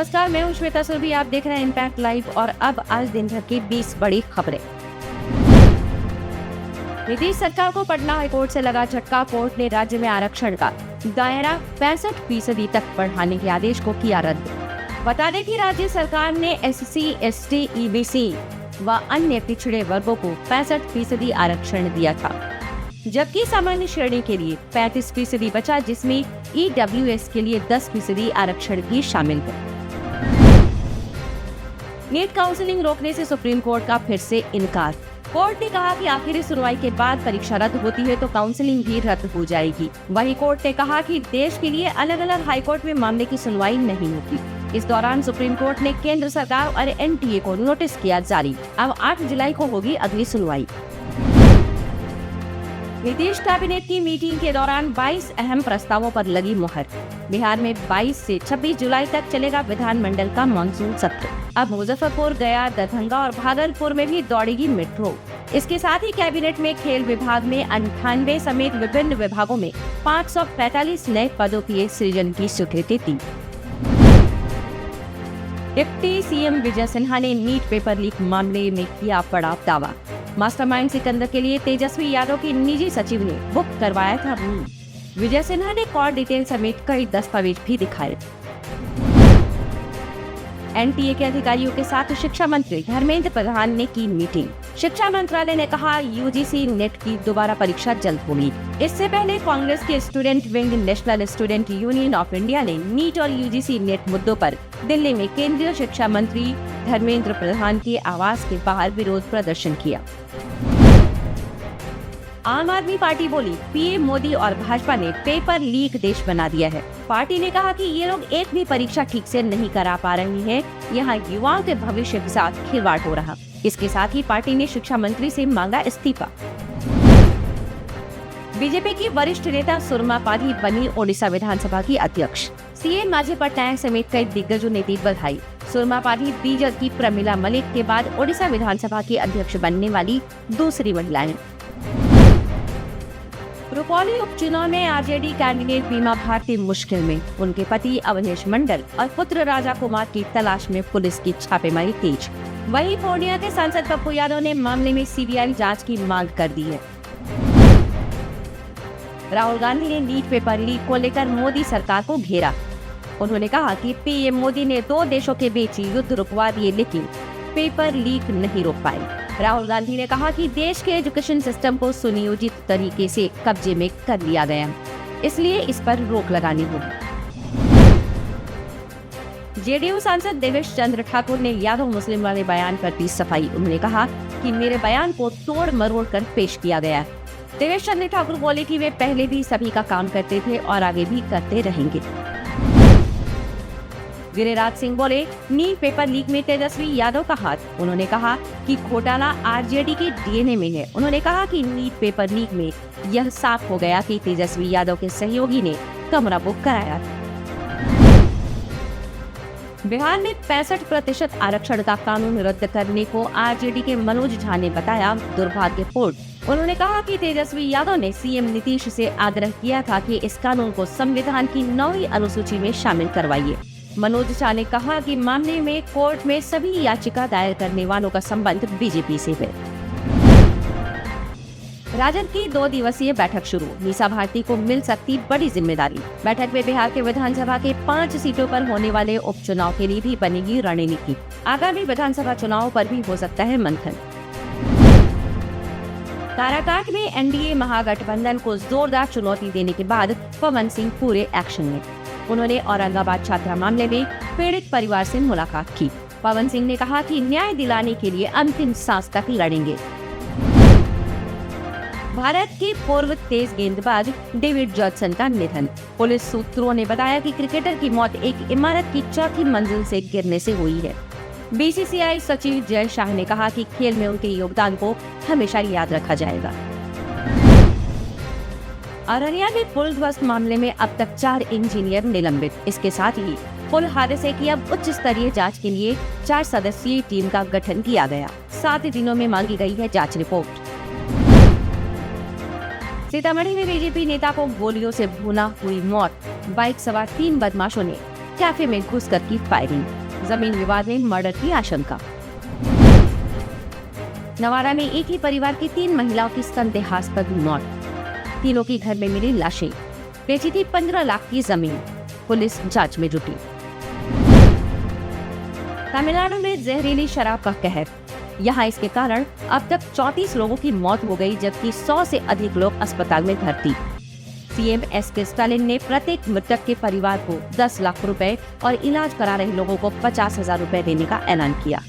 नमस्कार, मैं हूं श्वेता सुरभि। आप देख रहे हैं इम्पैक्ट लाइव और अब आज दिन भर की 20 बड़ी खबरें। नीतीश सरकार को पटना हाईकोर्ट से लगा झटका। कोर्ट ने राज्य में आरक्षण का दायरा 65% तक बढ़ाने के आदेश को किया रद्द। बता दें कि राज्य सरकार ने SC, ST, EBC व अन्य पिछड़े वर्गों को 65% आरक्षण दिया था, जबकि सामान्य श्रेणी के लिए 35% बचा, जिसमें EWS के लिए 10% आरक्षण भी शामिल है। नीट काउंसलिंग रोकने से सुप्रीम कोर्ट का फिर से इनकार। कोर्ट ने कहा कि आखिरी सुनवाई के बाद परीक्षा रद्द होती है तो काउंसलिंग भी रद्द हो जाएगी। वहीं कोर्ट ने कहा कि देश के लिए अलग अलग हाईकोर्ट में मामले की सुनवाई नहीं होगी। इस दौरान सुप्रीम कोर्ट ने केंद्र सरकार और NTA को नोटिस किया जारी। अब 8 जुलाई को होगी अगली सुनवाई। नीतीश कैबिनेट की मीटिंग के दौरान 22 अहम प्रस्तावों पर लगी मुहर। बिहार में 22 से 26 जुलाई तक चलेगा विधानमंडल का मानसून सत्र। अब मुजफ्फरपुर, गया, दरभंगा और भागलपुर में भी दौड़ेगी मेट्रो। इसके साथ ही कैबिनेट में खेल विभाग में 98 समेत विभिन्न विभागों में 545 नए पदों की सृजन की स्वीकृति दी। डिप्टी CM विजय सिन्हा ने नीट पेपर लीक मामले में किया बड़ा दावा। मास्टरमाइंड सिकंदर के लिए तेजस्वी यादव की निजी सचिव ने बुक करवाया था रूम। विजय सिन्हा ने कॉल डिटेल समेत कई दस्तावेज भी दिखाए। NTA के अधिकारियों के साथ शिक्षा मंत्री धर्मेंद्र प्रधान ने की मीटिंग। शिक्षा मंत्रालय ने कहा UGC नेट की दोबारा परीक्षा जल्द होगी। इससे पहले कांग्रेस के student wing national student union of India ने नीट और UGC नेट मुद्दों पर दिल्ली में केंद्रीय शिक्षा मंत्री धर्मेंद्र प्रधान के आवास के बाहर विरोध प्रदर्शन किया। आम आदमी पार्टी बोली, PM मोदी और भाजपा ने पेपर लीक देश बना दिया है। पार्टी ने कहा कि ये लोग एक भी परीक्षा ठीक से नहीं करा पा रहे हैं। यहाँ युवाओं के भविष्य के साथ खिलवाड़ हो रहा। इसके साथ ही पार्टी ने शिक्षा मंत्री से मांगा इस्तीफा। बीजेपी की वरिष्ठ नेता सुरमा पाधी बनी ओडिशा विधानसभा की अध्यक्ष। CM मांझी पटनायक समेत कई दिग्गजों ने दी बधाई। सुरमा पाधी बीजेपी की प्रमिला मलिक के बाद ओडिशा विधानसभा की अध्यक्ष बनने वाली दूसरी महिला हैं। रुपौली उपचुनाव में RJD कैंडिडेट बीमा भारती मुश्किल में। उनके पति अवनीश मंडल और पुत्र राजा कुमार की तलाश में पुलिस की छापेमारी तेज। वहीं पूर्णिया के सांसद पप्पू यादव ने मामले में CBI जांच की मांग कर दी है। राहुल गांधी ने नीट पेपर लीक को लेकर मोदी सरकार को घेरा। उन्होंने कहा कि PM मोदी ने 2 देशों के बीच युद्ध रुकवा दिए, लेकिन पेपर लीक नहीं रोक पाए। राहुल गांधी ने कहा कि देश के एजुकेशन सिस्टम को सुनियोजित तरीके से कब्जे में कर लिया गया, इसलिए इस पर रोक लगानी होगी। JDU सांसद देवेश चंद्र ठाकुर ने यादव मुस्लिम वाले बयान पर दी सफाई। उन्होंने कहा कि मेरे बयान को तोड़ मरोड़ कर पेश किया गया। देवेश चंद्र ठाकुर बोले कि वे पहले भी सभी का काम करते थे और आगे भी करते रहेंगे। गिरिराज सिंह बोले, नीट पेपर लीक में तेजस्वी यादव का हाथ। उन्होंने कहा कि घोटाला RJD के DNA में है। उन्होंने कहा कि नीट पेपर लीक में यह साफ हो गया कि तेजस्वी यादव के सहयोगी ने कमरा बुक कराया। बिहार में 65% आरक्षण का कानून रद्द करने को RJD के मनोज झा ने बताया दुर्भाग्यपूर्ण। उन्होंने कहा कि तेजस्वी यादव ने CM नीतीश से आग्रह किया था कि इस कानून को संविधान की 9वीं अनुसूची में शामिल करवाइए। मनोज झा ने कहा कि मामले में कोर्ट में सभी याचिका दायर करने वालों का संबंध BJP से है। राजद की 2 दिवसीय बैठक शुरू। मीसा भारती को मिल सकती बड़ी जिम्मेदारी। बैठक में बिहार के विधानसभा के 5 सीटों पर होने वाले उपचुनाव के लिए भी बनेगी रणनीति। आगामी विधानसभा चुनाव पर भी हो सकता है मंथन। काराकाट में NDA महागठबंधन को जोरदार चुनौती देने के बाद पवन सिंह पूरे एक्शन में। उन्होंने औरंगाबाद छात्रा मामले में पीड़ित परिवार से मुलाकात की। पवन सिंह ने कहा कि न्याय दिलाने के लिए अंतिम सांस तक लड़ेंगे। भारत के पूर्व तेज गेंदबाज डेविड जॉनसन का निधन। पुलिस सूत्रों ने बताया कि क्रिकेटर की मौत एक इमारत की 4थी मंजिल से गिरने से हुई है। BCCI सचिव जय शाह ने कहा कि खेल में उनके योगदान को हमेशा याद रखा जाएगा। अररिया में पुल ध्वस्त मामले में अब तक 4 इंजीनियर निलंबित। इसके साथ ही पुल हादसे की अब उच्च स्तरीय जांच के लिए 4 सदस्यीय टीम का गठन किया गया। 7 दिनों में मांगी गई है जांच रिपोर्ट। सीतामढ़ी में BJP नेता को गोलियों से भूना हुई मौत। बाइक सवार 3 बदमाशों ने कैफे में घुसकर की फायरिंग, जमीन विवाद में मर्डर की आशंका। नवादा में एक ही परिवार की 3 महिलाओं की संदेहास्पद मौत, तीनों की घर में मिली लाशें, बेची थी 15 लाख की जमीन, पुलिस जांच में जुटी। तमिलनाडु में जहरीली शराब का कहर, यहाँ इसके कारण अब तक 34 लोगों की मौत हो गई, जबकि 100 से अधिक लोग अस्पताल में भर्ती। CM SK. स्टालिन ने प्रत्येक मृतक के परिवार को 10 लाख रुपए और इलाज करा रहे लोगों को 50,000 रुपए देने का ऐलान किया।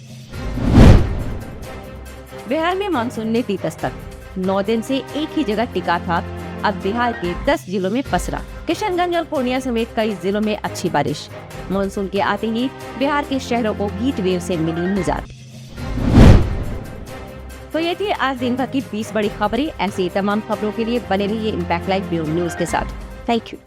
बिहार में मानसून ने दी दस्तक, 9 दिन से एक ही जगह टिका था, अब बिहार के 10 जिलों में पसरा। किशनगंज और पूर्णिया समेत कई जिलों में अच्छी बारिश। मानसून के आते ही बिहार के शहरों को हीट वेव से मिली निजात। तो ये थी आज दिन भर की 20 बड़ी खबरें। ऐसी तमाम खबरों के लिए बने रहिए इम्पैक्ट लाइव ब्यूरो न्यूज के साथ। Thank you.